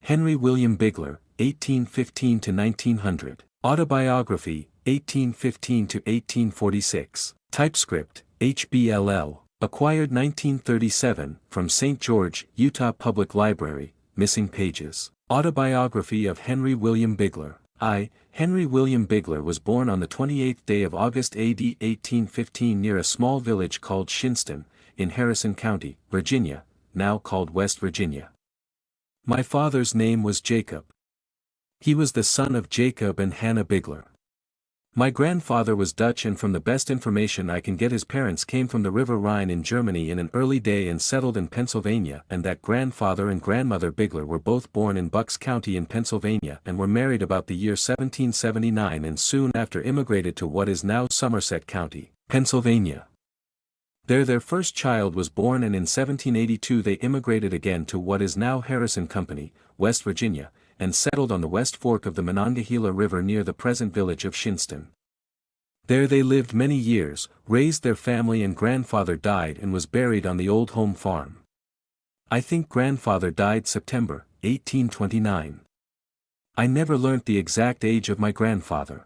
Henry William Bigler, 1815–1900. Autobiography, 1815–1846. TypeScript, HBLL. Acquired 1937, from St. George, Utah Public Library, missing pages. Autobiography of Henry William Bigler. Henry William Bigler was born on the 28th day of August AD 1815 near a small village called Shinston, in Harrison County, Virginia, now called West Virginia. My father's name was Jacob. He was the son of Jacob and Hannah Bigler. My grandfather was Dutch, and from the best information I can get his parents came from the River Rhine in Germany in an early day and settled in Pennsylvania, and that grandfather and grandmother Bigler were both born in Bucks County in Pennsylvania and were married about the year 1779 and soon after immigrated to what is now Somerset County, Pennsylvania. There their first child was born, and in 1782 they immigrated again to what is now Harrison County, West Virginia, and settled on the West Fork of the Monongahela River near the present village of Shinston. There they lived many years, raised their family, and grandfather died and was buried on the old home farm. I think grandfather died September, 1829. I never learnt the exact age of my grandfather.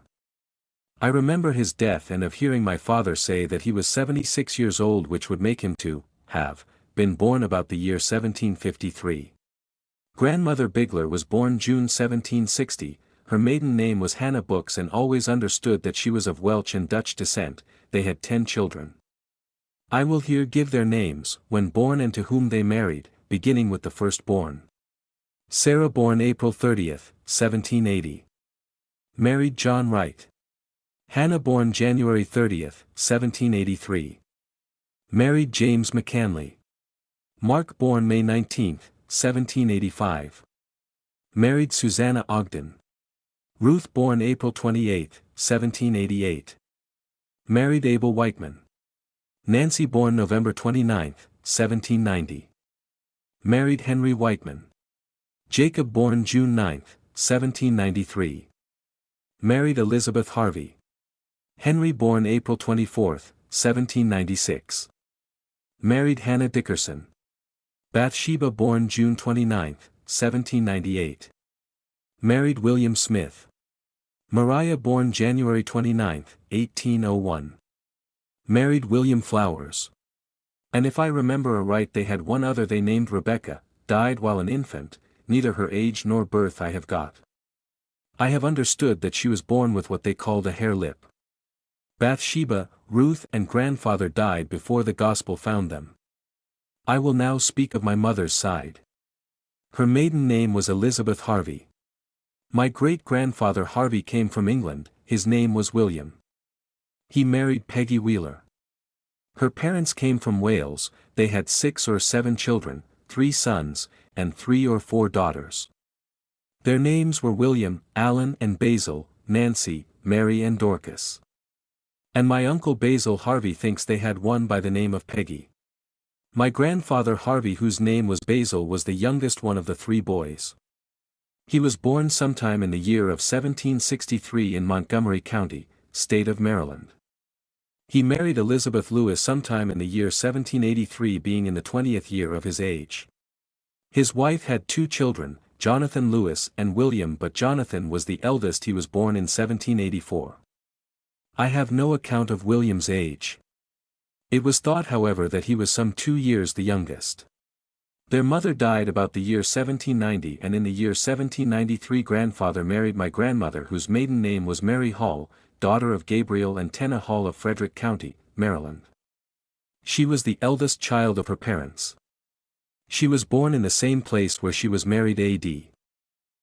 I remember his death and of hearing my father say that he was 76 years old, which would make him to have been born about the year 1753. Grandmother Bigler was born June 1760, her maiden name was Hannah Books, and always understood that she was of Welsh and Dutch descent. They had 10 children. I will here give their names, when born and to whom they married, beginning with the firstborn. Sarah, born April 30th, 1780. Married John Wright. Hannah, born January 30th, 1783. Married James McCanley. Mark, born May 19th, 1785. Married Susanna Ogden. Ruth, born April 28, 1788. Married Abel Whiteman. Nancy, born November 29, 1790. Married Henry Whiteman. Jacob, born June 9, 1793. Married Elizabeth Harvey. Henry, born April 24, 1796. Married Hannah Dickerson. Bathsheba, born June 29, 1798. Married William Smith. Mariah, born January 29, 1801. Married William Flowers. And if I remember aright, they had one other they named Rebecca, died while an infant, neither her age nor birth I have got. I have understood that she was born with what they called a hare lip. Bathsheba, Ruth, and grandfather died before the gospel found them. I will now speak of my mother's side. Her maiden name was Elizabeth Harvey. My great-grandfather Harvey came from England, his name was William. He married Peggy Wheeler. Her parents came from Wales, they had 6 or 7 children, 3 sons, and 3 or 4 daughters. Their names were William, Alan and Basil, Nancy, Mary and Dorcas. And my uncle Basil Harvey thinks they had one by the name of Peggy. My grandfather Harvey, whose name was Basil, was the youngest one of the 3 boys. He was born sometime in the year of 1763 in Montgomery County, state of Maryland. He married Elizabeth Lewis sometime in the year 1783, being in the 20th year of his age. His wife had 2 children, Jonathan Lewis and William, but Jonathan was the eldest. He was born in 1784. I have no account of William's age. It was thought, however, that he was some 2 years the youngest. Their mother died about the year 1790, and in the year 1793 grandfather married my grandmother, whose maiden name was Mary Hall, daughter of Gabriel and Tenna Hall of Frederick County, Maryland. She was the eldest child of her parents. She was born in the same place where she was married A.D.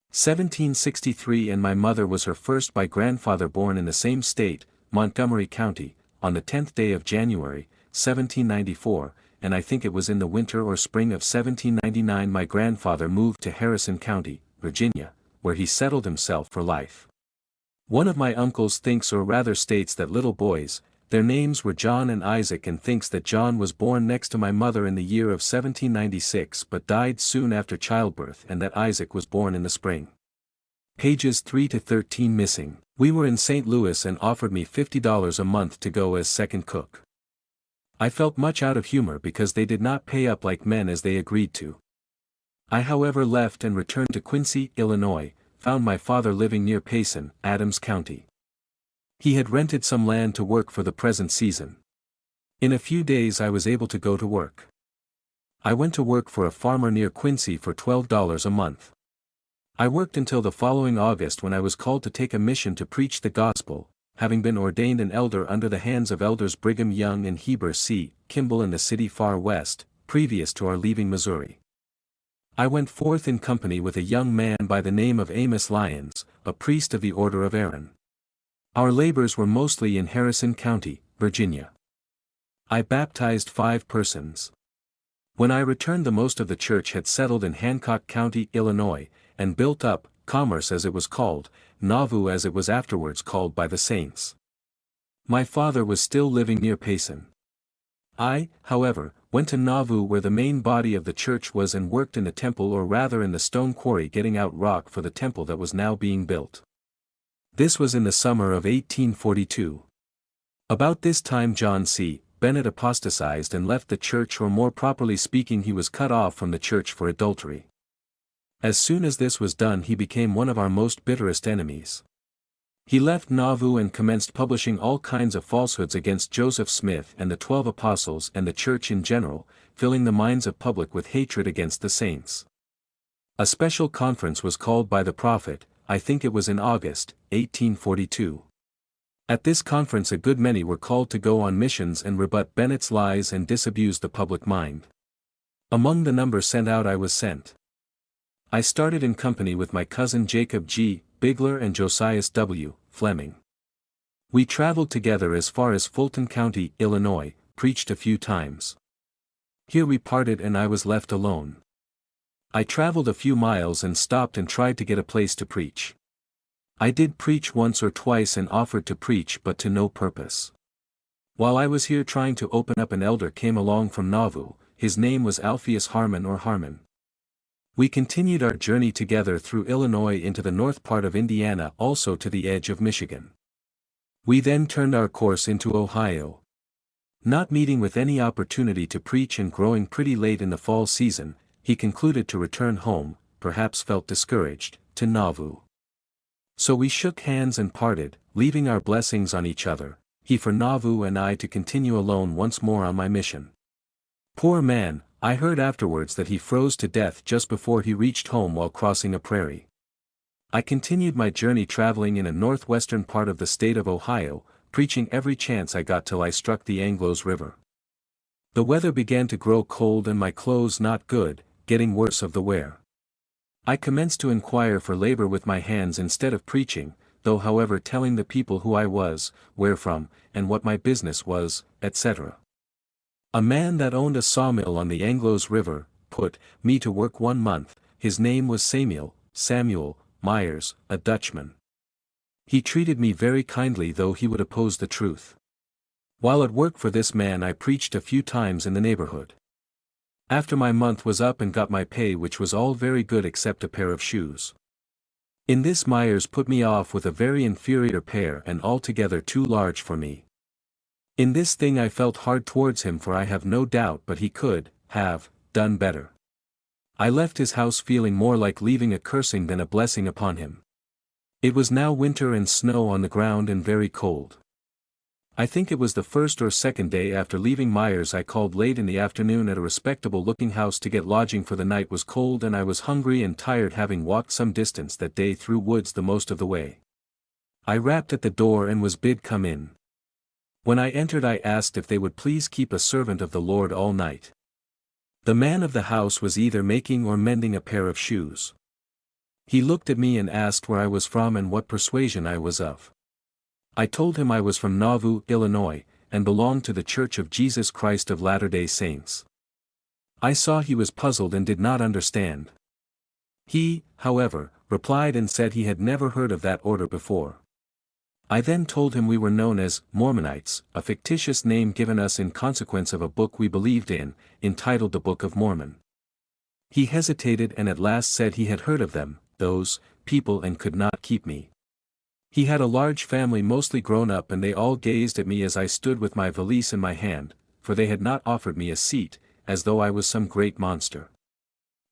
1763, and my mother was her first by grandfather, born in the same state, Montgomery County, on the 10th day of January, 1794, and I think it was in the winter or spring of 1799 my grandfather moved to Harrison County, Virginia, where he settled himself for life. One of my uncles thinks, or rather states, that little boys, their names were John and Isaac, and thinks that John was born next to my mother in the year of 1796 but died soon after childbirth, and that Isaac was born in the spring. Pages 3 to 13 missing. We were in St. Louis and offered me $50 a month to go as second cook. I felt much out of humor because they did not pay up like men as they agreed to. I however left and returned to Quincy, Illinois, found my father living near Payson, Adams County. He had rented some land to work for the present season. In a few days I was able to go to work. I went to work for a farmer near Quincy for $12 a month. I worked until the following August when I was called to take a mission to preach the gospel, having been ordained an elder under the hands of elders Brigham Young and Heber C. Kimball in the city far west, previous to our leaving Missouri. I went forth in company with a young man by the name of Amos Lyons, a priest of the Order of Aaron. Our labors were mostly in Harrison County, Virginia. I baptized 5 persons. When I returned, the most of the church had settled in Hancock County, Illinois, and built up, Commerce as it was called, Nauvoo as it was afterwards called by the saints. My father was still living near Payson. I, however, went to Nauvoo where the main body of the church was and worked in the temple, or rather in the stone quarry, getting out rock for the temple that was now being built. This was in the summer of 1842. About this time John C. Bennett apostatized and left the church, or more properly speaking, he was cut off from the church for adultery. As soon as this was done, he became one of our most bitterest enemies. He left Nauvoo and commenced publishing all kinds of falsehoods against Joseph Smith and the 12 apostles and the church in general, filling the minds of public with hatred against the saints. A special conference was called by the prophet, I think it was in August, 1842. At this conference a good many were called to go on missions and rebut Bennett's lies and disabuse the public mind. Among the number sent out I was sent. I started in company with my cousin Jacob G. Bigler and Josias W. Fleming. We traveled together as far as Fulton County, Illinois, preached a few times. Here we parted and I was left alone. I traveled a few miles and stopped and tried to get a place to preach. I did preach once or twice and offered to preach, but to no purpose. While I was here trying to open up, an elder came along from Nauvoo. His name was Alpheus Harmon or Harmon. We continued our journey together through Illinois into the north part of Indiana, also to the edge of Michigan. We then turned our course into Ohio. Not meeting with any opportunity to preach and growing pretty late in the fall season, he concluded to return home, perhaps felt discouraged, to Nauvoo. So we shook hands and parted, leaving our blessings on each other, he for Nauvoo and I to continue alone once more on my mission. Poor man, I heard afterwards that he froze to death just before he reached home while crossing a prairie. I continued my journey traveling in a northwestern part of the state of Ohio, preaching every chance I got till I struck the Anglos River. The weather began to grow cold and my clothes not good, getting worse of the wear. I commenced to inquire for labor with my hands instead of preaching, though however telling the people who I was, where from, and what my business was, etc. A man that owned a sawmill on the Anglos River put me to work 1 month. His name was Samuel Myers, a Dutchman. He treated me very kindly, though he would oppose the truth. While at work for this man I preached a few times in the neighborhood. After my month was up and got my pay, which was all very good except a pair of shoes. In this Myers put me off with a very inferior pair and altogether too large for me. In this thing I felt hard towards him, for I have no doubt but he could have done better. I left his house feeling more like leaving a cursing than a blessing upon him. It was now winter and snow on the ground and very cold. I think it was the first or second day after leaving Myers I called late in the afternoon at a respectable looking house to get lodging, for the night was cold and I was hungry and tired, having walked some distance that day through woods the most of the way. I rapped at the door and was bid come in. When I entered I asked if they would please keep a servant of the Lord all night. The man of the house was either making or mending a pair of shoes. He looked at me and asked where I was from and what persuasion I was of. I told him I was from Nauvoo, Illinois, and belonged to the Church of Jesus Christ of Latter-day Saints. I saw he was puzzled and did not understand. He, however, replied and said he had never heard of that order before. I then told him we were known as Mormonites, a fictitious name given us in consequence of a book we believed in, entitled the Book of Mormon. He hesitated and at last said he had heard of them, those people, and could not keep me. He had a large family mostly grown up, and they all gazed at me as I stood with my valise in my hand, for they had not offered me a seat, as though I was some great monster.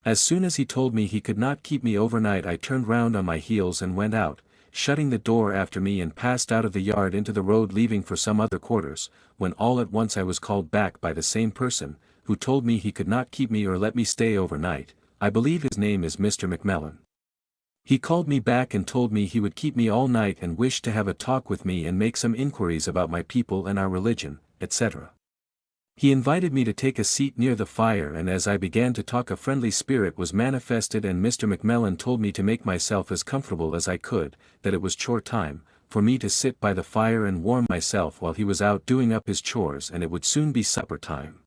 As soon as he told me he could not keep me overnight, I turned round on my heels and went out, shutting the door after me, and passed out of the yard into the road, leaving for some other quarters, when all at once I was called back by the same person, who told me he could not keep me or let me stay overnight. I believe his name is Mr. McMillan. He called me back and told me he would keep me all night and wished to have a talk with me and make some inquiries about my people and our religion, etc. He invited me to take a seat near the fire, and as I began to talk a friendly spirit was manifested, and Mr. McMillan told me to make myself as comfortable as I could, that it was chore time, for me to sit by the fire and warm myself while he was out doing up his chores, and it would soon be supper time.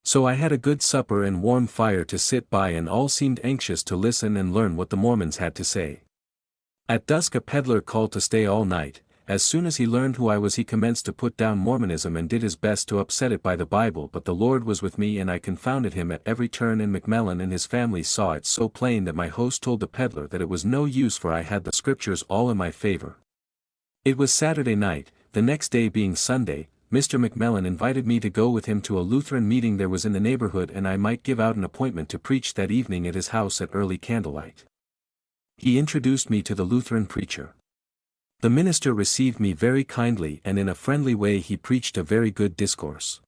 So I had a good supper and warm fire to sit by, and all seemed anxious to listen and learn what the Mormons had to say. At dusk a peddler called to stay all night. As soon as he learned who I was, he commenced to put down Mormonism and did his best to upset it by the Bible, but the Lord was with me and I confounded him at every turn, and McMillan and his family saw it so plain that my host told the peddler that it was no use, for I had the scriptures all in my favor. It was Saturday night. The next day being Sunday, Mr. McMillan invited me to go with him to a Lutheran meeting there was in the neighborhood, and I might give out an appointment to preach that evening at his house at early candlelight. He introduced me to the Lutheran preacher. The minister received me very kindly, and in a friendly way he preached a very good discourse.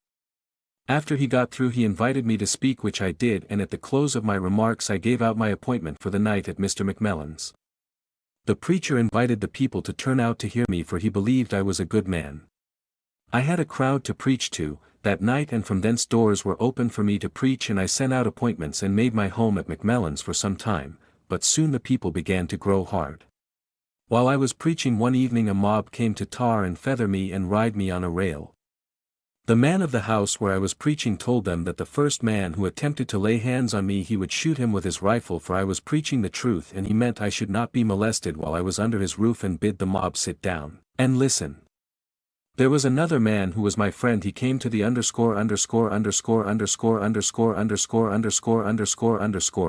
After he got through he invited me to speak, which I did, and at the close of my remarks I gave out my appointment for the night at Mr. McMillan's. The preacher invited the people to turn out to hear me, for he believed I was a good man. I had a crowd to preach to that night, and from thence doors were opened for me to preach, and I sent out appointments and made my home at McMillan's for some time, but soon the people began to grow hard. While I was preaching one evening a mob came to tar and feather me and ride me on a rail. The man of the house where I was preaching told them that the first man who attempted to lay hands on me he would shoot him with his rifle, for I was preaching the truth and he meant I should not be molested while I was under his roof, and bid the mob sit down and listen. There was another man who was my friend. He came to the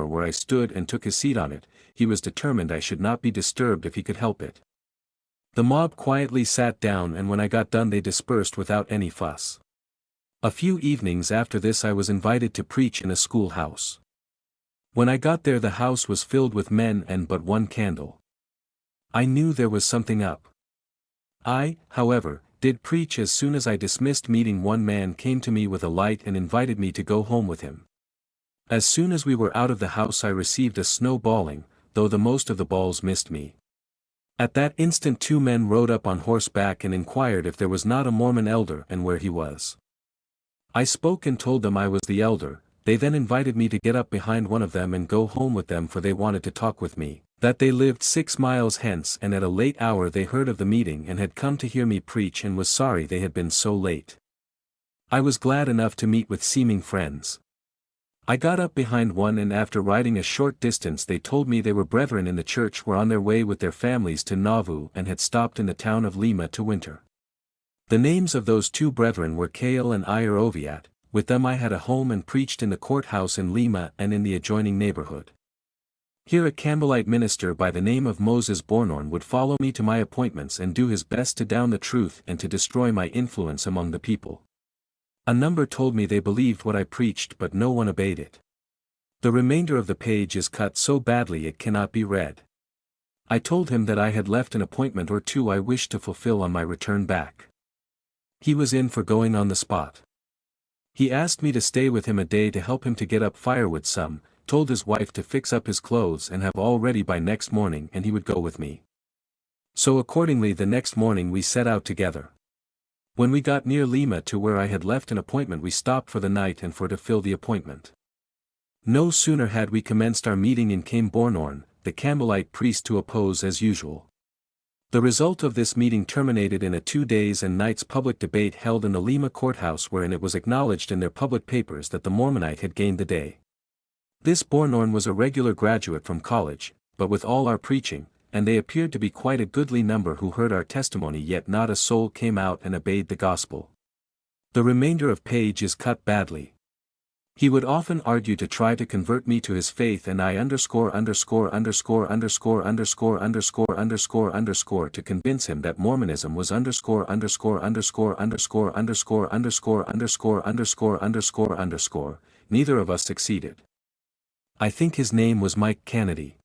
where I stood and took his seat on it. He was determined I should not be disturbed if he could help it. The mob quietly sat down, and when I got done they dispersed without any fuss. A few evenings after this I was invited to preach in a schoolhouse. When I got there the house was filled with men and but one candle. I knew there was something up. I, however, did preach. As soon as I dismissed meeting, one man came to me with a light and invited me to go home with him. As soon as we were out of the house I received a snowballing, though the most of the balls missed me. At that instant 2 men rode up on horseback and inquired if there was not a Mormon elder and where he was. I spoke and told them I was the elder. They then invited me to get up behind one of them and go home with them, for they wanted to talk with me, that they lived 6 miles hence, and at a late hour they heard of the meeting and had come to hear me preach and was sorry they had been so late. I was glad enough to meet with seeming friends. I got up behind one, and after riding a short distance they told me they were brethren in the church, were on their way with their families to Nauvoo and had stopped in the town of Lima to winter. The names of those 2 brethren were Cale and Oviat. With them I had a home and preached in the courthouse in Lima and in the adjoining neighborhood. Here a Campbellite minister by the name of Moses Bornorn would follow me to my appointments and do his best to down the truth and to destroy my influence among the people. A number told me they believed what I preached, but no one obeyed it. The remainder of the page is cut so badly it cannot be read. I told him that I had left an appointment or 2 I wished to fulfill on my return back. He was in for going on the spot. He asked me to stay with him a day to help him to get up firewood some, told his wife to fix up his clothes and have all ready by next morning, and he would go with me. So accordingly the next morning we set out together. When we got near Lima to where I had left an appointment we stopped for the night and for to fill the appointment. No sooner had we commenced our meeting in came Bornorn, the Campbellite priest, to oppose as usual. The result of this meeting terminated in a 2 days and nights public debate held in the Lima courthouse, wherein it was acknowledged in their public papers that the Mormonite had gained the day. This Bornorn was a regular graduate from college, but with all our preaching, and they appeared to be quite a goodly number who heard our testimony, yet not a soul came out and obeyed the gospel. The remainder of page is cut badly. He would often argue to try to convert me to his faith, and I to convince him that Mormonism was neither of us succeeded. I think his name was Mike Kennedy.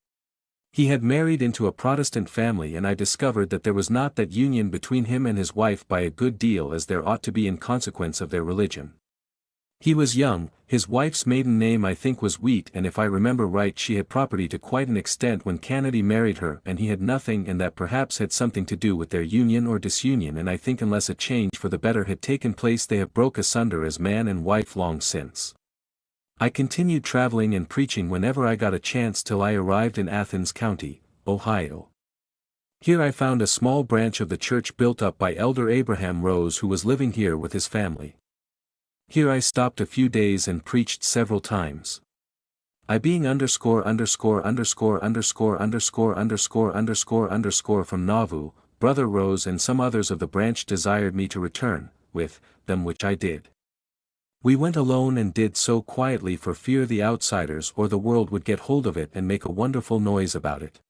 He had married into a Protestant family, and I discovered that there was not that union between him and his wife by a good deal as there ought to be in consequence of their religion. He was young, his wife's maiden name I think was Wheat, and if I remember right she had property to quite an extent when Kennedy married her, and he had nothing, and that perhaps had something to do with their union or disunion, and I think unless a change for the better had taken place they have broke asunder as man and wife long since. I continued traveling and preaching whenever I got a chance till I arrived in Athens County, Ohio. Here I found a small branch of the church built up by Elder Abraham Rose, who was living here with his family. Here I stopped a few days and preached several times. I being from Nauvoo, Brother Rose and some others of the branch desired me to return, with them, which I did. We went alone and did so quietly for fear the outsiders or the world would get hold of it and make a wonderful noise about it.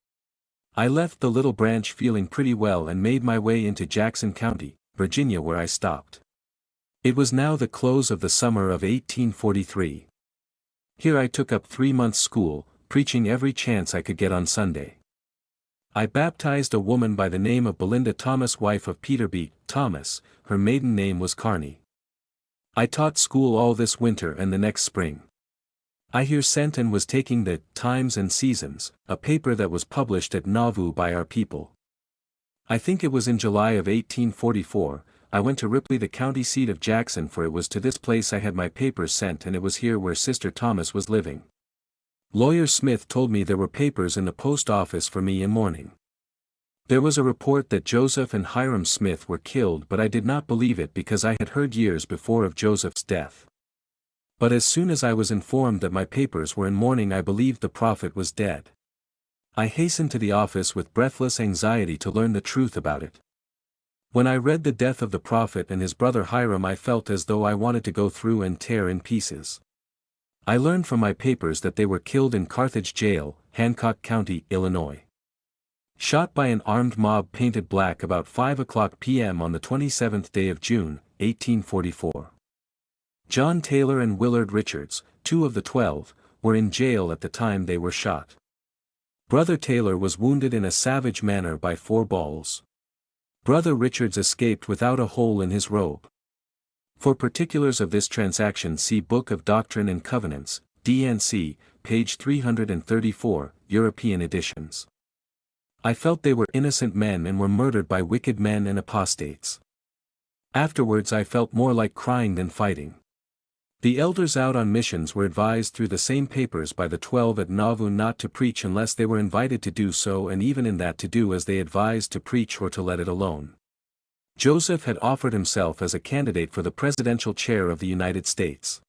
I left the little branch feeling pretty well and made my way into Jackson County, Virginia, where I stopped. It was now the close of the summer of 1843. Here I took up 3 months' school, preaching every chance I could get on Sunday. I baptized a woman by the name of Belinda Thomas, wife of Peter B. Thomas. Her maiden name was Carney. I taught school all this winter and the next spring. I here sent and was taking the Times and Seasons, a paper that was published at Nauvoo by our people. I think it was in July of 1844, I went to Ripley, the county seat of Jackson, for it was to this place I had my papers sent, and it was here where Sister Thomas was living. Lawyer Smith told me there were papers in the post office for me in mourning. There was a report that Joseph and Hiram Smith were killed, but I did not believe it because I had heard years before of Joseph's death. But as soon as I was informed that my papers were in mourning, I believed the prophet was dead. I hastened to the office with breathless anxiety to learn the truth about it. When I read the death of the prophet and his brother Hiram, I felt as though I wanted to go through and tear in pieces. I learned from my papers that they were killed in Carthage Jail, Hancock County, Illinois. Shot by an armed mob painted black about 5:00 p.m. on the 27th day of June, 1844. John Taylor and Willard Richards, 2 of the 12, were in jail at the time they were shot. Brother Taylor was wounded in a savage manner by 4 balls. Brother Richards escaped without a hole in his robe. For particulars of this transaction see Book of Doctrine and Covenants, D&C, page 334, European editions. I felt they were innocent men and were murdered by wicked men and apostates. Afterwards I felt more like crying than fighting. The elders out on missions were advised through the same papers by the 12 at Nauvoo not to preach unless they were invited to do so, and even in that to do as they advised to preach or to let it alone. Joseph had offered himself as a candidate for the presidential chair of the United States.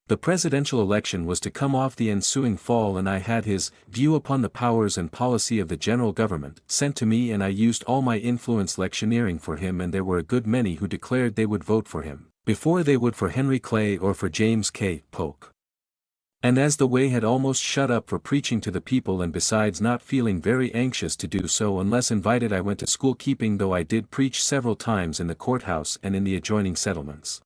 The presidential election was to come off the ensuing fall, and I had his view upon the powers and policy of the general government sent to me, and I used all my influence electioneering for him, and there were a good many who declared they would vote for him, before they would for Henry Clay or for James K. Polk. And as the way had almost shut up for preaching to the people, and besides not feeling very anxious to do so unless invited, I went to school keeping, though I did preach several times in the courthouse and in the adjoining settlements.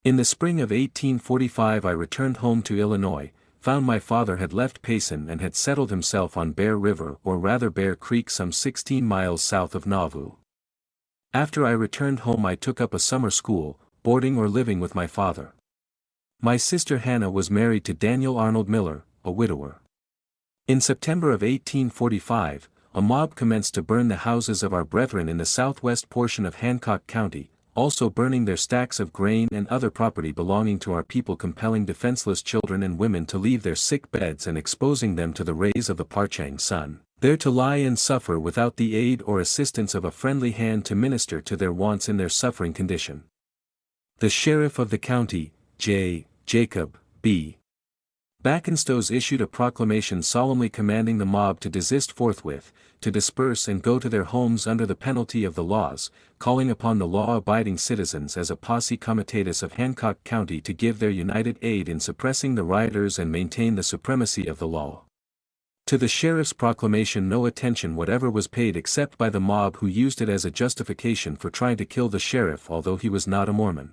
In the spring of 1845 I returned home to Illinois, found my father had left Payson and had settled himself on Bear River, or rather Bear Creek, some 16 miles south of Nauvoo. After I returned home I took up a summer school, boarding or living with my father. My sister Hannah was married to Daniel Arnold Miller, a widower. In September of 1845, a mob commenced to burn the houses of our brethren in the southwest portion of Hancock County, also burning their stacks of grain and other property belonging to our people, compelling defenseless children and women to leave their sick beds and exposing them to the rays of the parching sun, there to lie and suffer without the aid or assistance of a friendly hand to minister to their wants in their suffering condition. The sheriff of the county, Jacob B. Backenstows, issued a proclamation solemnly commanding the mob to desist forthwith, to disperse and go to their homes under the penalty of the laws, calling upon the law-abiding citizens as a posse comitatus of Hancock County to give their united aid in suppressing the rioters and maintain the supremacy of the law. To the sheriff's proclamation no attention whatever was paid except by the mob, who used it as a justification for trying to kill the sheriff although he was not a Mormon.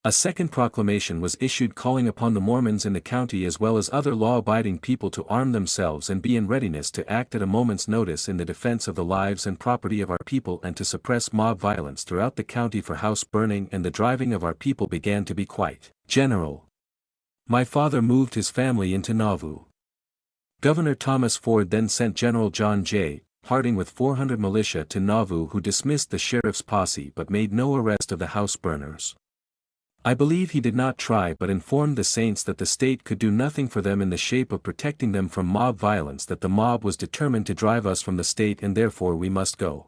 A second proclamation was issued calling upon the Mormons in the county as well as other law-abiding people to arm themselves and be in readiness to act at a moment's notice in the defense of the lives and property of our people and to suppress mob violence throughout the county, for house burning and the driving of our people began to be quite general. My father moved his family into Nauvoo. Governor Thomas Ford then sent General John J. Harding with 400 militia to Nauvoo, who dismissed the sheriff's posse but made no arrest of the house burners. I believe he did not try but informed the saints that the state could do nothing for them in the shape of protecting them from mob violence, that the mob was determined to drive us from the state and therefore we must go.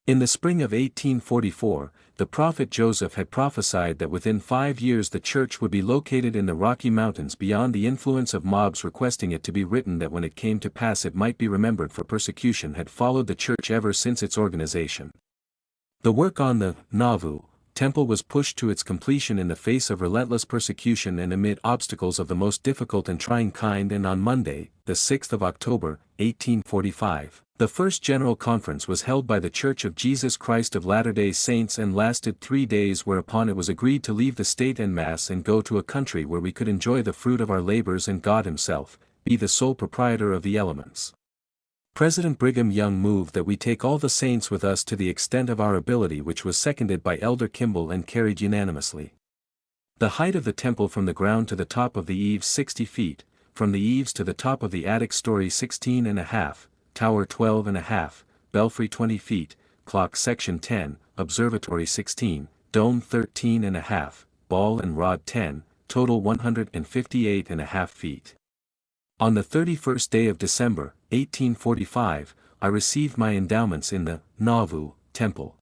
In the spring of 1844, the prophet Joseph had prophesied that within 5 years the church would be located in the Rocky Mountains beyond the influence of mobs, requesting it to be written that when it came to pass it might be remembered, for persecution had followed the church ever since its organization. The work on the Nauvoo temple was pushed to its completion in the face of relentless persecution and amid obstacles of the most difficult and trying kind, and on Monday, the 6th of October, 1845, the first general conference was held by the Church of Jesus Christ of Latter-day Saints and lasted 3 days, whereupon it was agreed to leave the state en masse and go to a country where we could enjoy the fruit of our labors and God Himself be the sole proprietor of the elements. President Brigham Young moved that we take all the saints with us to the extent of our ability, which was seconded by Elder Kimball and carried unanimously. The height of the temple from the ground to the top of the eaves 60 feet, from the eaves to the top of the attic story 16.5, tower 12.5, belfry 20 feet, clock section 10, observatory 16, dome 13.5, ball and rod 10, total 158.5 feet. On the 31st day of December, 1845, I received my endowments in the Nauvoo temple.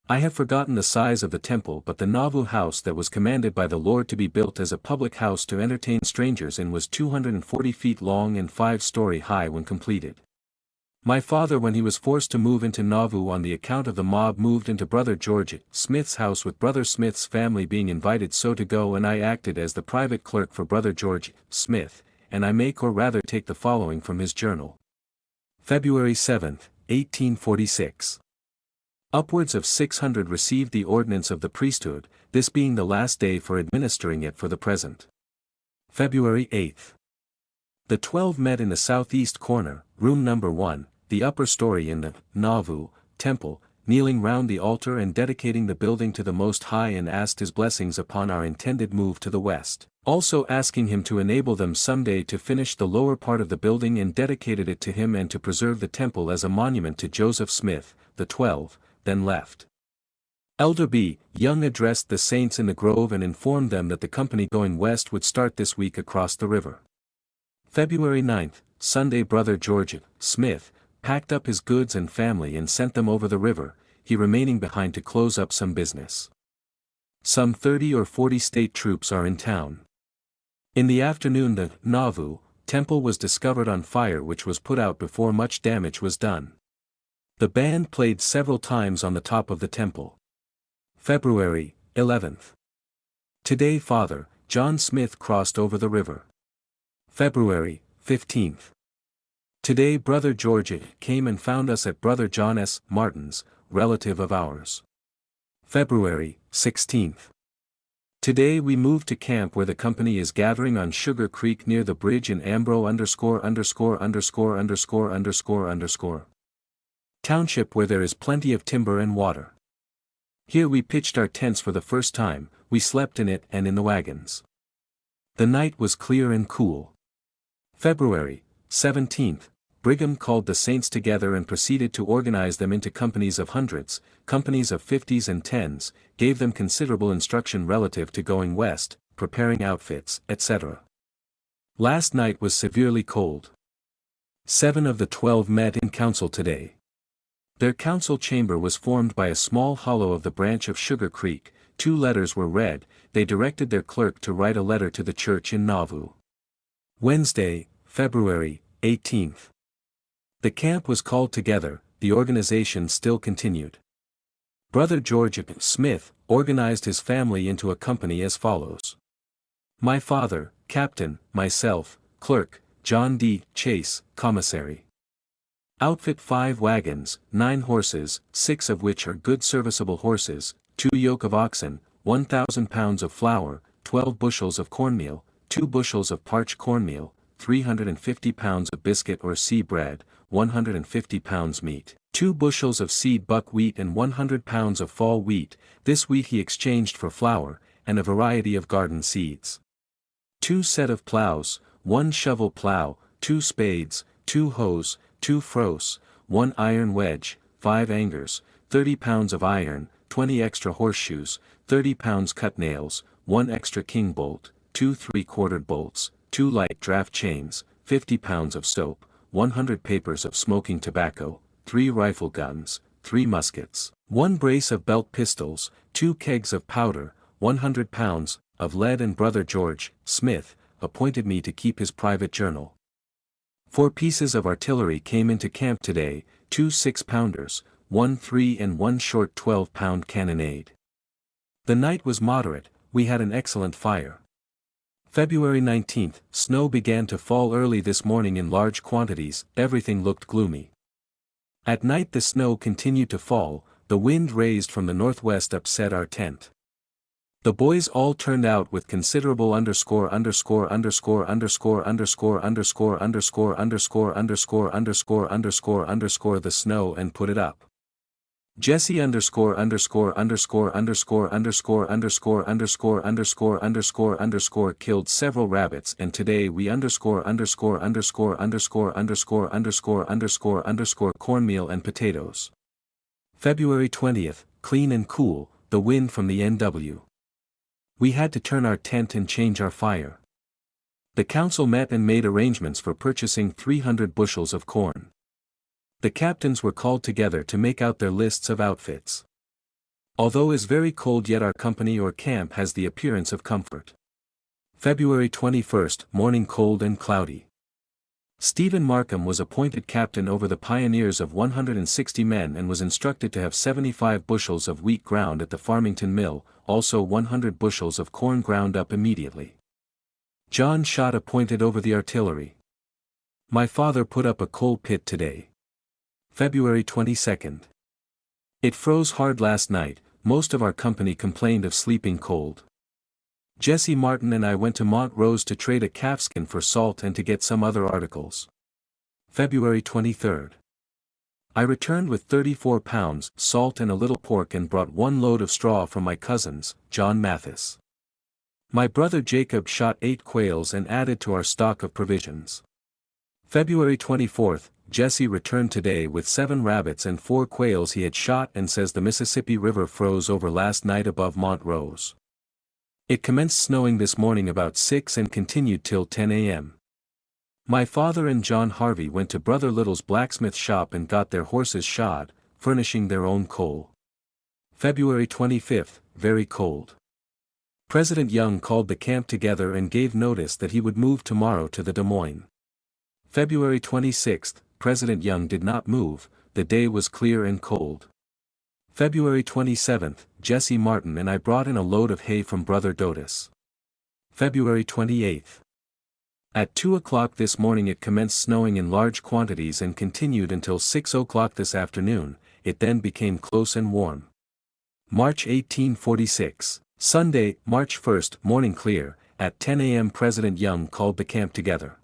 I have forgotten the size of the temple, but the Nauvoo house that was commanded by the Lord to be built as a public house to entertain strangers in was 240 feet long and 5-story high when completed. My father, when he was forced to move into Nauvoo on the account of the mob, moved into Brother George Smith's house, with Brother Smith's family being invited so to go, and I acted as the private clerk for Brother George Smith, and I make or rather take the following from his journal. February 7, 1846. Upwards of 600 received the ordinance of the priesthood, this being the last day for administering it for the present. February 8. The 12 met in the southeast corner, room number 1, the upper story in the Nauvoo temple, kneeling round the altar and dedicating the building to the Most High, and asked His blessings upon our intended move to the west, also asking Him to enable them someday to finish the lower part of the building, and dedicated it to Him and to preserve the temple as a monument to Joseph Smith. The 12 then left. Elder B. Young addressed the saints in the grove and informed them that the company going west would start this week across the river. February 9, Sunday, Brother George Smith packed up his goods and family and sent them over the river, he remaining behind to close up some business. Some 30 or 40 state troops are in town. In the afternoon the Nauvoo temple was discovered on fire, which was put out before much damage was done. The band played several times on the top of the temple. February 11th. Today Father John Smith crossed over the river. February 15th. Today Brother George came and found us at Brother John S. Martin's, relative of ours. February 16th. Today we moved to camp where the company is gathering on Sugar Creek near the bridge in Ambro ________ Township, where there is plenty of timber and water. Here we pitched our tents for the first time, we slept in it and in the wagons. The night was clear and cool. February 17th, Brigham called the saints together and proceeded to organize them into companies of hundreds, companies of 50s and 10s, gave them considerable instruction relative to going west, preparing outfits, etc. Last night was severely cold. 7 of the 12 met in council today. Their council chamber was formed by a small hollow of the branch of Sugar Creek. 2 letters were read. They directed their clerk to write a letter to the church in Nauvoo. Wednesday, February 18th. The camp was called together, the organization still continued. Brother George Smith organized his family into a company as follows. My father, captain; myself, clerk; John D. Chase, commissary. Outfit 5 wagons, 9 horses, 6 of which are good serviceable horses, 2 yoke of oxen, 1,000 pounds of flour, 12 bushels of cornmeal, 2 bushels of parched cornmeal, 350 pounds of biscuit or sea bread, 150 pounds meat, 2 bushels of seed buckwheat and 100 pounds of fall wheat. This wheat he exchanged for flour, and a variety of garden seeds. 2 set of plows, 1 shovel plow, 2 spades, 2 hoes, 2 froes, 1 iron wedge, 5 angers, 30 pounds of iron, 20 extra horseshoes, 30 pounds cut nails, 1 extra king bolt, 2 3/4 bolts, 2 light draft chains, 50 pounds of soap, 100 papers of smoking tobacco, 3 rifle guns, 3 muskets, 1 brace of belt pistols, 2 kegs of powder, 100 pounds of lead, and brother George, Smith, appointed me to keep his private journal. 4 pieces of artillery came into camp today, 2 6-pounders, 1 3 and 1 short 12-pound cannonade. The night was moderate, we had an excellent fire. February 19th, snow began to fall early this morning in large quantities, everything looked gloomy. At night the snow continued to fall, the wind raised from the northwest upset our tent. The boys all turned out with considerable the snow and put it up. Jesse killed several rabbits, and today we cornmeal and potatoes. February 20th, clean and cool, the wind from the NW. We had to turn our tent and change our fire. The council met and made arrangements for purchasing 300 bushels of corn. The captains were called together to make out their lists of outfits. Although it is very cold, yet our company or camp has the appearance of comfort. February 21st, morning cold and cloudy. Stephen Markham was appointed captain over the pioneers of 160 men and was instructed to have 75 bushels of wheat ground at the Farmington mill, also 100 bushels of corn ground up immediately. John Schott appointed over the artillery. My father put up a coal pit today. February 22nd. It froze hard last night, most of our company complained of sleeping cold. Jesse Martin and I went to Montrose to trade a calfskin for salt and to get some other articles. February 23rd. I returned with 34 pounds salt and a little pork and brought 1 load of straw from my cousins, John Mathis. My brother Jacob shot 8 quails and added to our stock of provisions. February 24th, Jesse returned today with 7 rabbits and 4 quails he had shot and says the Mississippi River froze over last night above Montrose. It commenced snowing this morning about 6 and continued till 10 a.m. My father and John Harvey went to Brother Little's blacksmith shop and got their horses shod, furnishing their own coal. February 25th, very cold. President Young called the camp together and gave notice that he would move tomorrow to the Des Moines. February 26th, President Young did not move, the day was clear and cold. February 27th, Jesse Martin and I brought in a load of hay from Brother Dotis. February 28th. At 2 o'clock this morning it commenced snowing in large quantities and continued until 6 o'clock this afternoon, it then became close and warm. March 1846, Sunday, March 1st, morning clear, at 10 a.m. President Young called the camp together.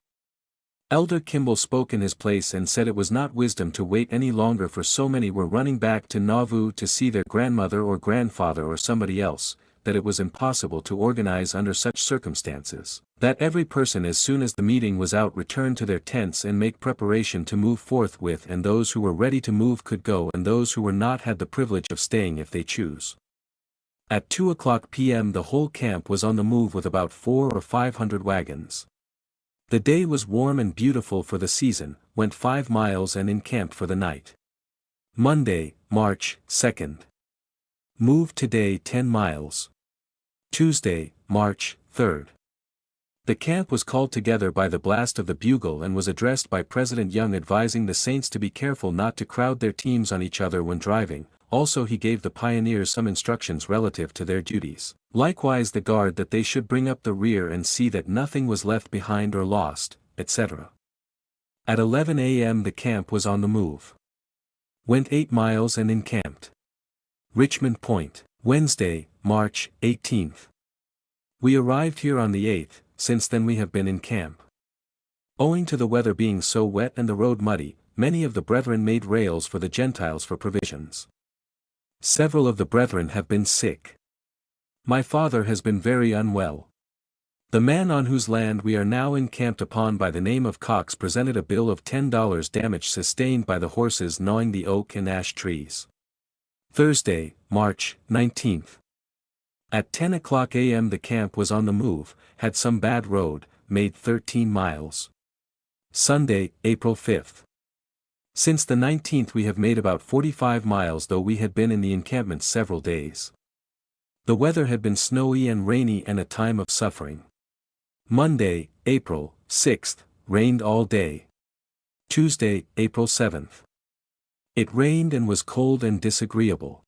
Elder Kimball spoke in his place and said it was not wisdom to wait any longer, for so many were running back to Nauvoo to see their grandmother or grandfather or somebody else, that it was impossible to organize under such circumstances, that every person as soon as the meeting was out returned to their tents and make preparation to move forthwith, and those who were ready to move could go and those who were not had the privilege of staying if they choose. At 2 o'clock p.m. the whole camp was on the move with about 400 or 500 wagons. The day was warm and beautiful for the season, went 5 miles and encamped for the night. Monday, March 2nd. Moved today 10 miles. Tuesday, March 3rd. The camp was called together by the blast of the bugle and was addressed by President Young advising the saints to be careful not to crowd their teams on each other when driving. Also he gave the pioneers some instructions relative to their duties, likewise the guard that they should bring up the rear and see that nothing was left behind or lost, etc. At 11 a.m. the camp was on the move. Went 8 miles and encamped. Richmond Point. Wednesday, March 18th. We arrived here on the 8th, since then we have been in camp. Owing to the weather being so wet and the road muddy, many of the brethren made rails for the Gentiles for provisions. Several of the brethren have been sick. My father has been very unwell. The man on whose land we are now encamped upon by the name of Cox presented a bill of $10 damage sustained by the horses gnawing the oak and ash trees. Thursday, March 19th. At 10 o'clock a.m. the camp was on the move, had some bad road, made 13 miles. Sunday, April 5th. Since the 19th we have made about 45 miles though we had been in the encampment several days. The weather had been snowy and rainy and a time of suffering. Monday, April 6th, rained all day. Tuesday, April 7th. It rained and was cold and disagreeable.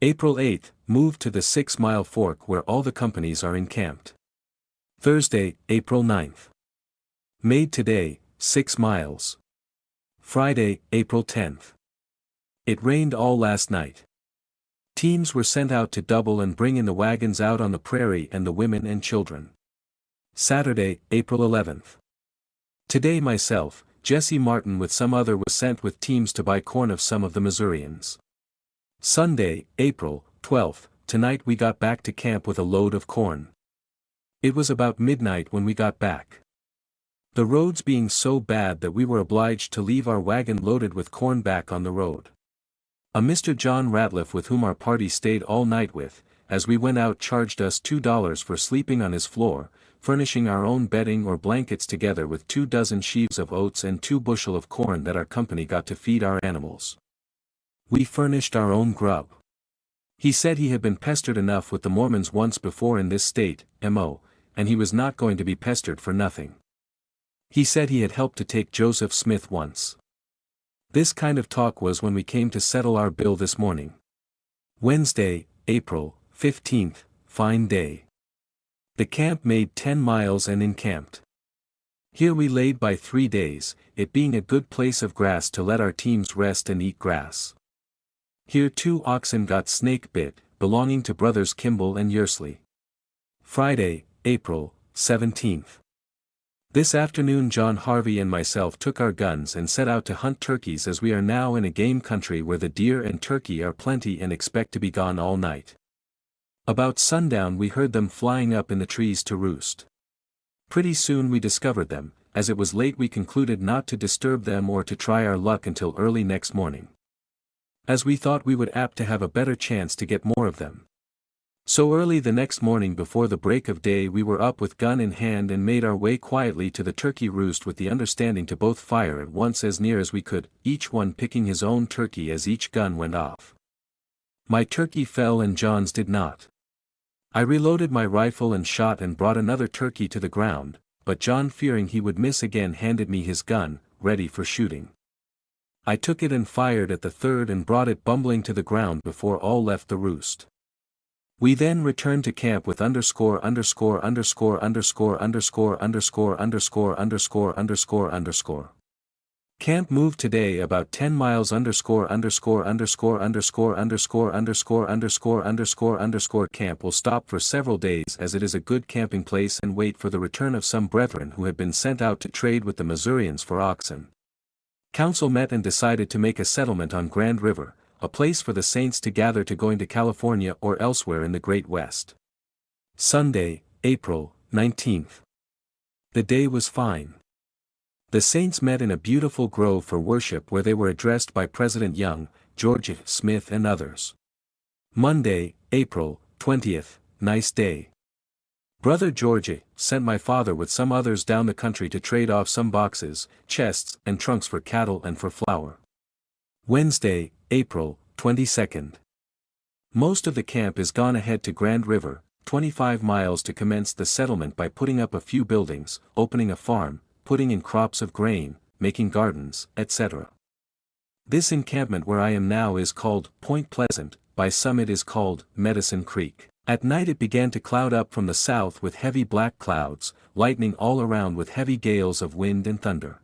April 8th, moved to the 6-mile fork where all the companies are encamped. Thursday, April 9th. Made today, 6 miles. Friday, April 10th. It rained all last night. Teams were sent out to double and bring in the wagons out on the prairie and the women and children. Saturday, April 11th. Today myself, Jesse Martin with some other was sent with teams to buy corn of some of the Missourians. Sunday, April 12th, tonight we got back to camp with a load of corn. It was about midnight when we got back. The roads being so bad that we were obliged to leave our wagon loaded with corn back on the road. A Mr. John Ratliff with whom our party stayed all night with, as we went out charged us $2 for sleeping on his floor, furnishing our own bedding or blankets together with 24 sheaves of oats and 2 bushel of corn that our company got to feed our animals. We furnished our own grub. He said he had been pestered enough with the Mormons once before in this state, M.O., and he was not going to be pestered for nothing. He said he had helped to take Joseph Smith once. This kind of talk was when we came to settle our bill this morning. Wednesday, April 15th, fine day. The camp made 10 miles and encamped. Here we laid by 3 days, it being a good place of grass to let our teams rest and eat grass. Here 2 oxen got snake bit, belonging to brothers Kimball and Yersley. Friday, April 17th. This afternoon John Harvey and myself took our guns and set out to hunt turkeys as we are now in a game country where the deer and turkey are plenty and expect to be gone all night. About sundown we heard them flying up in the trees to roost. Pretty soon we discovered them, as it was late we concluded not to disturb them or to try our luck until early next morning, as we thought we would apt to have a better chance to get more of them. So early the next morning before the break of day we were up with gun in hand and made our way quietly to the turkey roost with the understanding to both fire at once as near as we could, each one picking his own turkey as each gun went off. My turkey fell and John's did not. I reloaded my rifle and shot and brought another turkey to the ground, but John fearing he would miss again handed me his gun, ready for shooting. I took it and fired at the third and brought it bumbling to the ground before all left the roost. We then returned to camp with ___________________________________________________________________________________________________________________ Camp moved today about 10 miles _______________________________________________________________________________________________________________ camp will stop for several days as it is a good camping place and wait for the return of some brethren who had been sent out to trade with the Missourians for oxen. Council met and decided to make a settlement on Grand River, a place for the saints to gather to going to California or elsewhere in the Great West. Sunday, April 19th. The day was fine. The saints met in a beautiful grove for worship where they were addressed by President Young, George Smith and others. Monday, April 20th, nice day. Brother George sent my father with some others down the country to trade off some boxes, chests, and trunks for cattle and for flour. Wednesday, April 22nd. Most of the camp is gone ahead to Grand River, 25 miles to commence the settlement by putting up a few buildings, opening a farm, putting in crops of grain, making gardens, etc. This encampment where I am now is called Point Pleasant, by some it is called Medicine Creek. At night it began to cloud up from the south with heavy black clouds, lightning all around with heavy gales of wind and thunder.